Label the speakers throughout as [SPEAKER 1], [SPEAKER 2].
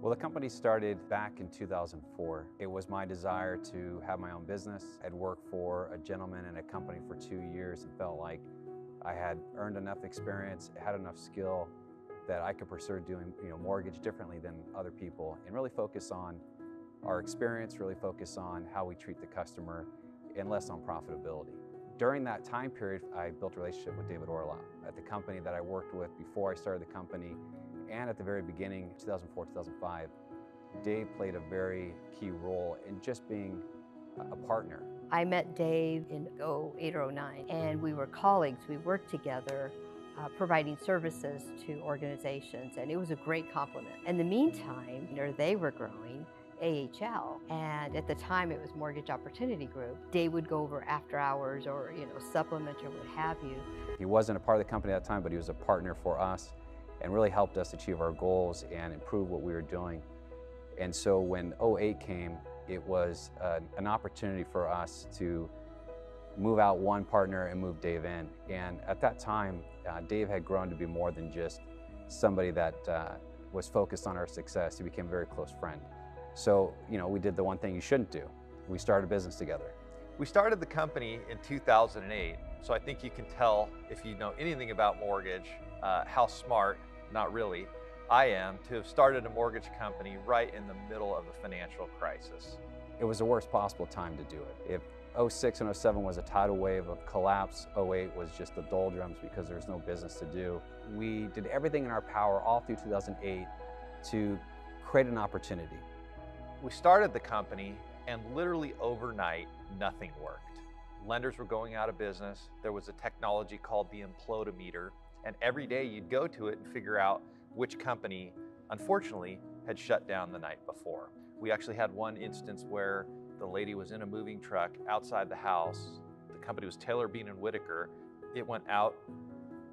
[SPEAKER 1] Well, the company started back in 2004. It was my desire to have my own business. I'd worked for a gentleman in a company for 2 years and felt like I had earned enough experience, had enough skill that I could pursue doing mortgage differently than other people and really focus on our experience, really focus on how we treat the customer and less on profitability. During that time period, I built a relationship with David Orloff at the company that I worked with before I started the company, and at the very beginning, 2004, 2005, Dave played a very key role in just being a partner.
[SPEAKER 2] I met Dave in 08 or 09, and we were colleagues. We worked together providing services to organizations, and it was a great compliment. In the meantime, they were growing, AHL, and at the time it was Mortgage Opportunity Group. Dave would go over after hours or supplement or what have you.
[SPEAKER 1] He wasn't a part of the company at that time, but he was a partner for us and really helped us achieve our goals and improve what we were doing. And so when 08 came, it was an opportunity for us to move out one partner and move Dave in. And at that time, Dave had grown to be more than just somebody that was focused on our success. He became a very close friend. So, we did the one thing you shouldn't do. We started a business together.
[SPEAKER 3] We started the company in 2008, so I think you can tell, if you know anything about mortgage, how smart, not really, I am to have started a mortgage company right in the middle of a financial crisis.
[SPEAKER 1] It was the worst possible time to do it. If 06 and 07 was a tidal wave of collapse, 08 was just the doldrums because there's no business to do. We did everything in our power all through 2008 to create an opportunity.
[SPEAKER 3] We started the company, and literally overnight, nothing worked. Lenders were going out of business. There was a technology called the Implodometer, and every day you'd go to it and figure out which company, unfortunately, had shut down the night before. We actually had one instance where the lady was in a moving truck outside the house. The company was Taylor Bean and Whitaker. It went out,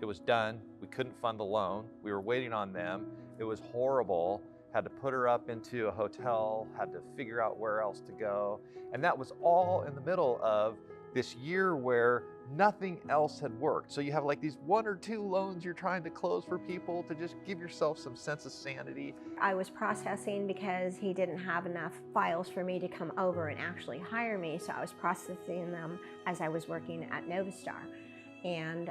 [SPEAKER 3] it was done. We couldn't fund the loan. We were waiting on them. It was horrible. Had to put her up into a hotel, had to figure out where else to go. And that was all in the middle of this year where nothing else had worked. So you have like these 1 or 2 loans you're trying to close for people to just give yourself some sense of sanity.
[SPEAKER 4] I was processing because he didn't have enough files for me to come over and actually hire me. So I was processing them as I was working at Novastar. And,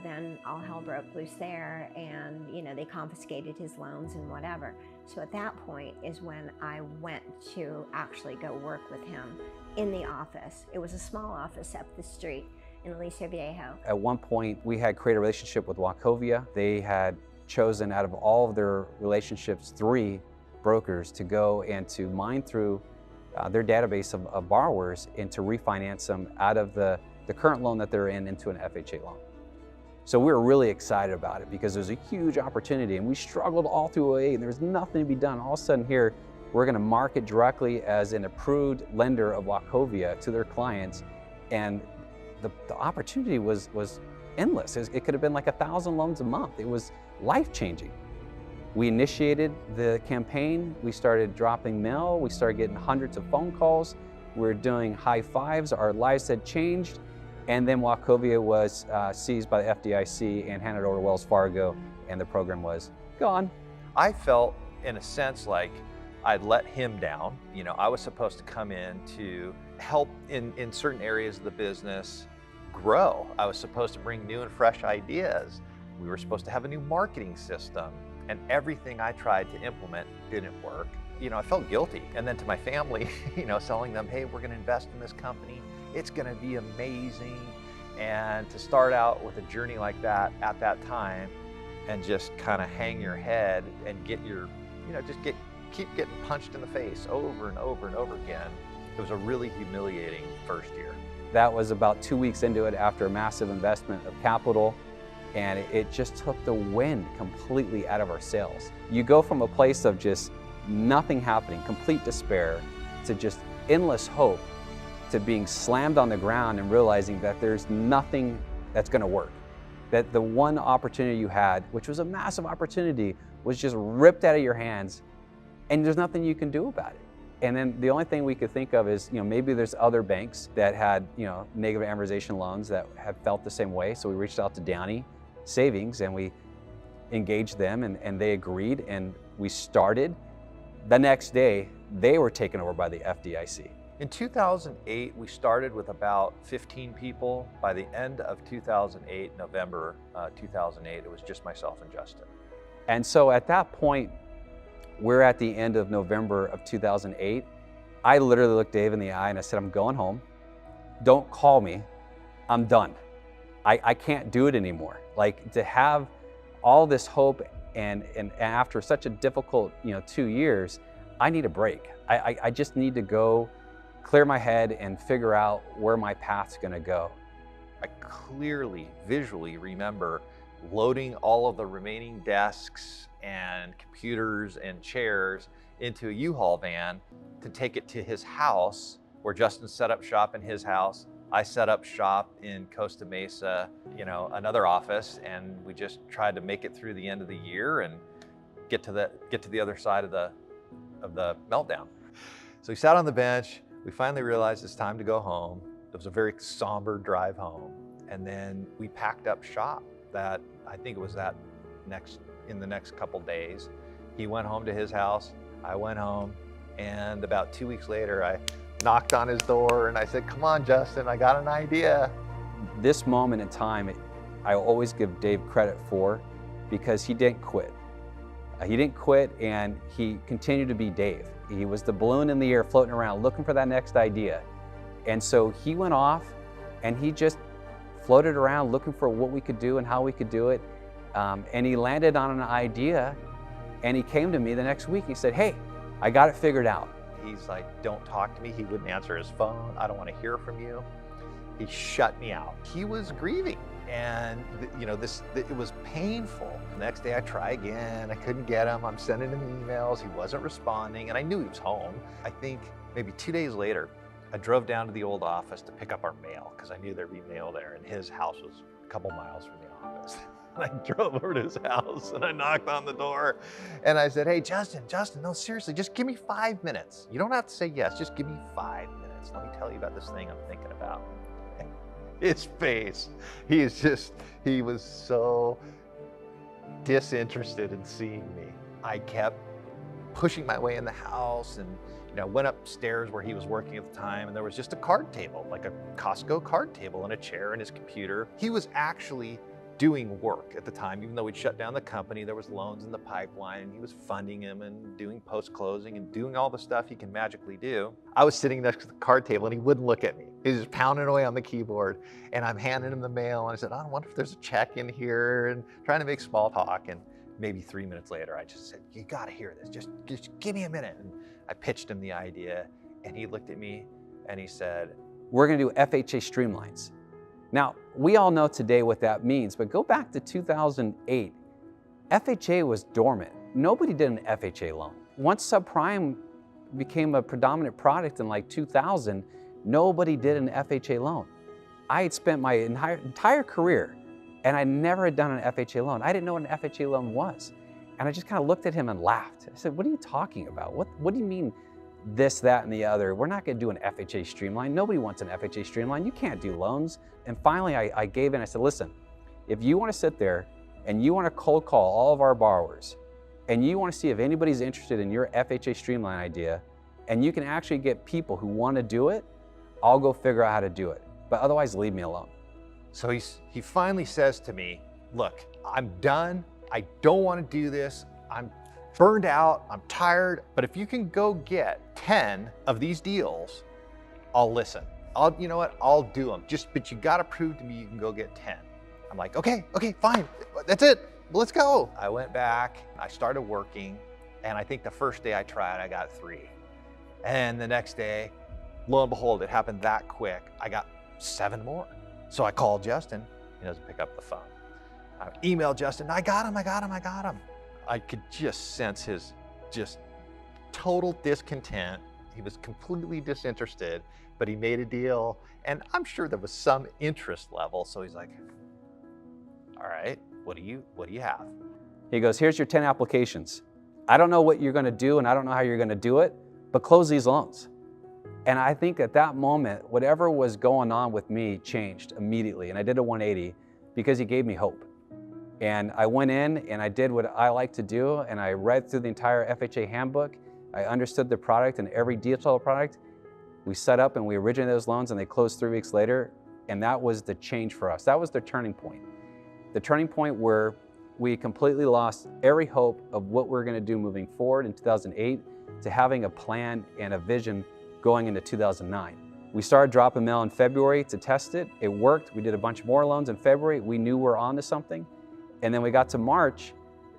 [SPEAKER 4] then all hell broke loose there, and, they confiscated his loans and whatever. So at that point is when I went to actually go work with him in the office. It was a small office up the street in Aliso Viejo.
[SPEAKER 1] At one point, we had created a relationship with Wachovia. They had chosen out of all of their relationships 3 brokers to go and to mine through their database of borrowers and to refinance them out of the current loan that they're in into an FHA loan. So we were really excited about it because there's a huge opportunity, and we struggled all through 08 and there was nothing to be done. All of a sudden here, we're gonna market directly as an approved lender of Wachovia to their clients, and the opportunity was endless. It could have been like 1,000 loans a month. It was life-changing. We initiated the campaign, we started dropping mail, we started getting hundreds of phone calls, we were doing high fives, our lives had changed. And then Wachovia was seized by the FDIC and handed over to Wells Fargo, and the program was gone.
[SPEAKER 3] I felt, in a sense, like I'd let him down. I was supposed to come in to help in certain areas of the business grow. I was supposed to bring new and fresh ideas. We were supposed to have a new marketing system, and everything I tried to implement didn't work. I felt guilty. And then to my family, telling them, hey, we're gonna invest in this company. It's gonna be amazing. And to start out with a journey like that at that time and just kind of hang your head and get your, keep getting punched in the face over and over and over again. It was a really humiliating first year.
[SPEAKER 1] That was about 2 weeks into it after a massive investment of capital, and it just took the wind completely out of our sails. You go from a place of just nothing happening, complete despair, to just endless hope, to being slammed on the ground and realizing that there's nothing that's gonna work. That the one opportunity you had, which was a massive opportunity, was just ripped out of your hands, and there's nothing you can do about it. And then the only thing we could think of is, maybe there's other banks that had, negative amortization loans that have felt the same way. So we reached out to Downey Savings and we engaged them, and they agreed, and we started. the next day, they were taken over by the FDIC.
[SPEAKER 3] In 2008, we started with about 15 people. By the end of 2008, November 2008, it was just myself and Justin.
[SPEAKER 1] And so at that point, we're at the end of November of 2008. I literally looked Dave in the eye and I said, I'm going home. Don't call me. I'm done. I can't do it anymore. Like, to have all this hope and after such a difficult 2 years, I need a break. I just need to go clear my head and figure out where my path's gonna go.
[SPEAKER 3] I clearly, visually remember loading all of the remaining desks and computers and chairs into a U-Haul van to take it to his house, where Justin set up shop in his house. I set up shop in Costa Mesa, another office, and we just tried to make it through the end of the year and get to the other side of the meltdown. So we sat on the bench. We finally realized it's time to go home. It was a very somber drive home. And then we packed up shop. That, I think it was in the next couple days. He went home to his house, I went home, and about 2 weeks later, I knocked on his door and I said, come on, Justin, I got an idea.
[SPEAKER 1] This moment in time, I always give Dave credit for, because he didn't quit. He didn't quit, and he continued to be Dave. He was the balloon in the air floating around looking for that next idea. And so he went off and he just floated around looking for what we could do and how we could do it. And he landed on an idea, and he came to me the next week. He said, hey, I got it figured out.
[SPEAKER 3] He's like, don't talk to me. He wouldn't answer his phone. I don't want to hear from you. He shut me out. He was grieving, and it was painful. The next day I try again. I couldn't get him. I'm sending him emails. He wasn't responding, and I knew he was home. I think maybe 2 days later, I drove down to the old office to pick up our mail, because I knew there'd be mail there, and his house was a couple miles from the office. And I drove over to his house and I knocked on the door and I said, hey, Justin, no, seriously, just give me 5 minutes. You don't have to say yes, just give me 5 minutes. Let me tell you about this thing I'm thinking about. And his face, he was so disinterested in seeing me. I kept pushing my way in the house and went upstairs where he was working at the time, and there was just a card table, like a Costco card table, and a chair and his computer. He was actually doing work at the time. Even though we'd shut down the company, there was loans in the pipeline, and he was funding him and doing post-closing and doing all the stuff he can magically do. I was sitting next to the card table and he wouldn't look at me. He was just pounding away on the keyboard, and I'm handing him the mail, and I said, I wonder if there's a check in here, and trying to make small talk. And maybe 3 minutes later, I just said, you gotta hear this, just give me a minute. And I pitched him the idea, and he looked at me and he said,
[SPEAKER 1] we're gonna do FHA streamlines. Now, we all know today what that means, but go back to 2008. FHA was dormant. Nobody did an FHA loan. Once subprime became a predominant product in like 2000, nobody did an FHA loan. I had spent my entire career and I never had done an FHA loan. I didn't know what an FHA loan was. And I just kind of looked at him and laughed. I said, what are you talking about? What do you mean this, that, and the other? We're not gonna do an FHA streamline. Nobody wants an FHA streamline. You can't do loans. And finally, I gave in. I said, listen, if you wanna sit there and you wanna cold call all of our borrowers, and you wanna see if anybody's interested in your FHA streamline idea, and you can actually get people who wanna do it, I'll go figure out how to do it. But otherwise, leave me alone.
[SPEAKER 3] So he finally says to me, look, I'm done. I don't wanna do this. I'm burned out, I'm tired, but if you can go get 10 of these deals, I'll listen. You know what, I'll do them. But you gotta prove to me you can go get 10. I'm like, okay, fine, that's it, let's go. I went back, I started working, and I think the first day I tried, I got 3. And the next day, lo and behold, it happened that quick. I got 7 more. So I called Justin, he doesn't pick up the phone. I emailed Justin, I got him. I could just sense his total discontent. He was completely disinterested, but he made a deal, and I'm sure there was some interest level. So he's like, all right, what do you have?
[SPEAKER 1] He goes, here's your 10 applications. I don't know what you're gonna do, and I don't know how you're gonna do it, but close these loans. And I think at that moment, whatever was going on with me changed immediately, and I did a 180 because he gave me hope. And I went in and I did what I like to do, and I read through the entire FHA handbook, I understood the product and every detail of the product. We set up and we originated those loans and they closed 3 weeks later. And that was the change for us. That was the turning point. The turning point where we completely lost every hope of what we're going to do moving forward in 2008 to having a plan and a vision going into 2009. We started dropping mail in February to test it. It worked. We did a bunch more loans in February. We knew we were onto something. And then we got to March,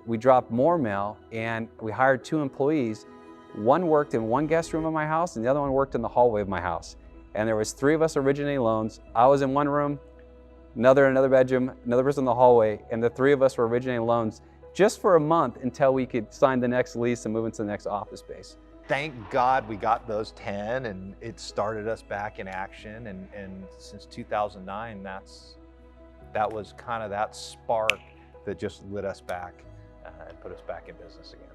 [SPEAKER 1] we dropped more mail and we hired 2 employees. One worked in one guest room of my house and the other one worked in the hallway of my house. And there was 3 of us originating loans. I was in one room, another in another bedroom, another person in the hallway, and the 3 of us were originating loans just for a month until we could sign the next lease and move into the next office space.
[SPEAKER 3] Thank God we got those 10 and it started us back in action. And since 2009, that was kind of that spark that just lit us back and put us back in business again.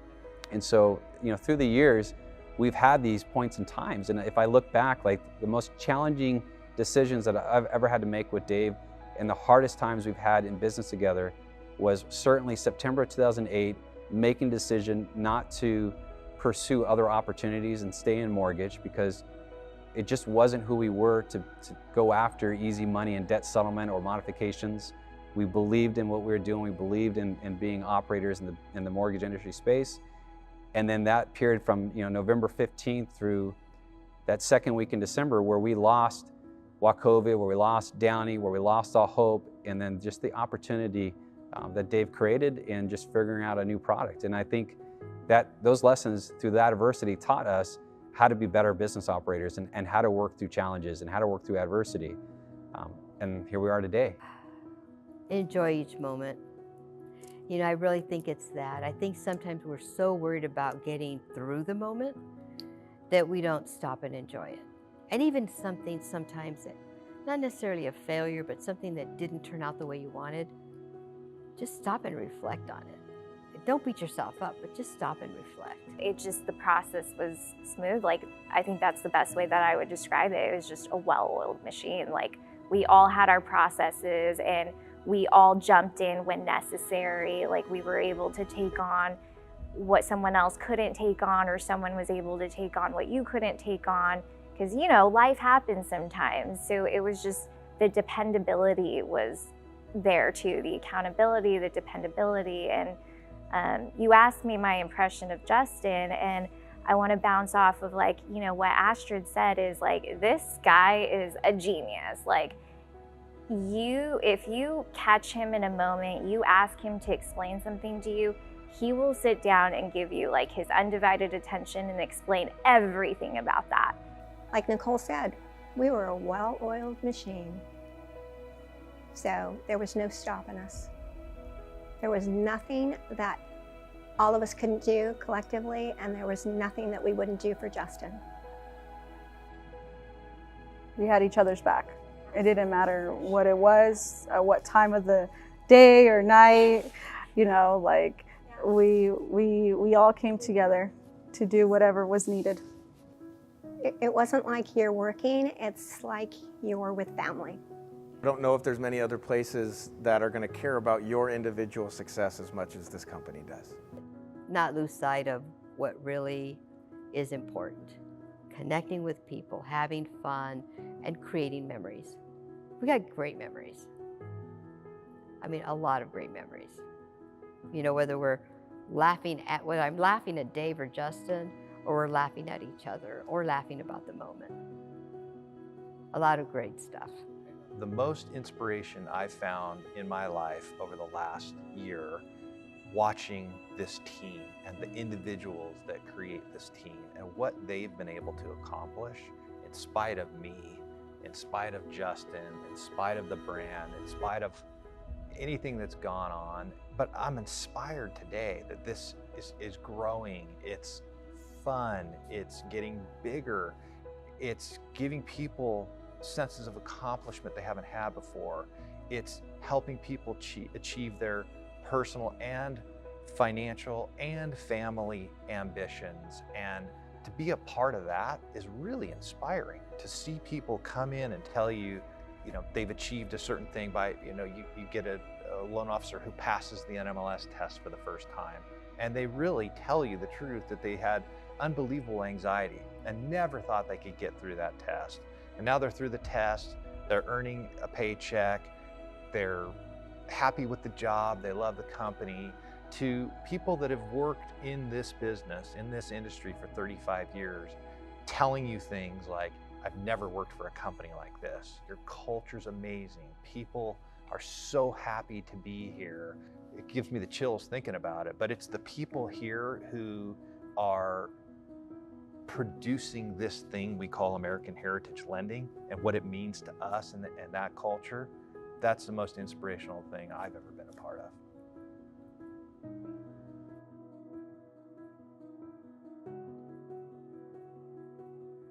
[SPEAKER 1] And so, through the years, we've had these points in times. And if I look back, like the most challenging decisions that I've ever had to make with Dave and the hardest times we've had in business together was certainly September 2008, making a decision not to pursue other opportunities and stay in mortgage because it just wasn't who we were to go after easy money and debt settlement or modifications. We believed in what we were doing. We believed in being operators in the mortgage industry space. And then that period from November 15th through that second week in December where we lost Wachovia, where we lost Downey, where we lost all hope, and then just the opportunity that Dave created and just figuring out a new product. And I think that those lessons through that adversity taught us how to be better business operators and how to work through challenges and how to work through adversity. And here we are today.
[SPEAKER 2] Enjoy each moment. I really think it's that. I think sometimes we're so worried about getting through the moment that we don't stop and enjoy it. And even something sometimes that, not necessarily a failure, but something that didn't turn out the way you wanted, just stop and reflect on it. Don't beat yourself up, but just stop and reflect.
[SPEAKER 5] The process was smooth. I think that's the best way that I would describe it. It was just a well-oiled machine. We all had our processes and we all jumped in when necessary. We were able to take on what someone else couldn't take on, or someone was able to take on what you couldn't take on. Because, life happens sometimes. So it was just the dependability was there too, the accountability, the dependability. And you asked me my impression of Justin, and I want to bounce off of what Astrid said is this guy is a genius. If you catch him in a moment, you ask him to explain something to you, he will sit down and give you his undivided attention and explain everything about that.
[SPEAKER 4] Like Nicole said, we were a well-oiled machine. So there was no stopping us. There was nothing that all of us couldn't do collectively, and there was nothing that we wouldn't do for Justin.
[SPEAKER 6] We had each other's back. It didn't matter what it was, what time of the day or night, we all came together to do whatever was needed.
[SPEAKER 4] It wasn't like you're working, it's like you're with family.
[SPEAKER 7] I don't know if there's many other places that are going to care about your individual success as much as this company does.
[SPEAKER 2] Not lose sight of what really is important. Connecting with people, having fun, and creating memories. We got great memories. A lot of great memories. Whether we're whether I'm laughing at Dave or Justin, or we're laughing at each other, or laughing about the moment. A lot of great stuff.
[SPEAKER 3] The most inspiration I've found in my life over the last year, watching this team and the individuals that create this team and what they've been able to accomplish in spite of me, in spite of Justin, in spite of the brand, in spite of anything that's gone on. But I'm inspired today that this is growing. It's fun, it's getting bigger, it's giving people senses of accomplishment they haven't had before. It's helping people achieve their personal and financial and family ambitions. And to be a part of that is really inspiring. To see people come in and tell you, they've achieved a certain thing by, you get a loan officer who passes the NMLS test for the first time. And they really tell you the truth that they had unbelievable anxiety and never thought they could get through that test. And now they're through the test, they're earning a paycheck, they're happy with the job, they love the company. To people that have worked in this business, in this industry for 35 years, telling you things like, I've never worked for a company like this. Your culture's amazing. People are so happy to be here. It gives me the chills thinking about it, but it's the people here who are producing this thing we call American Heritage Lending and what it means to us and that culture. That's the most inspirational thing I've ever been a part of.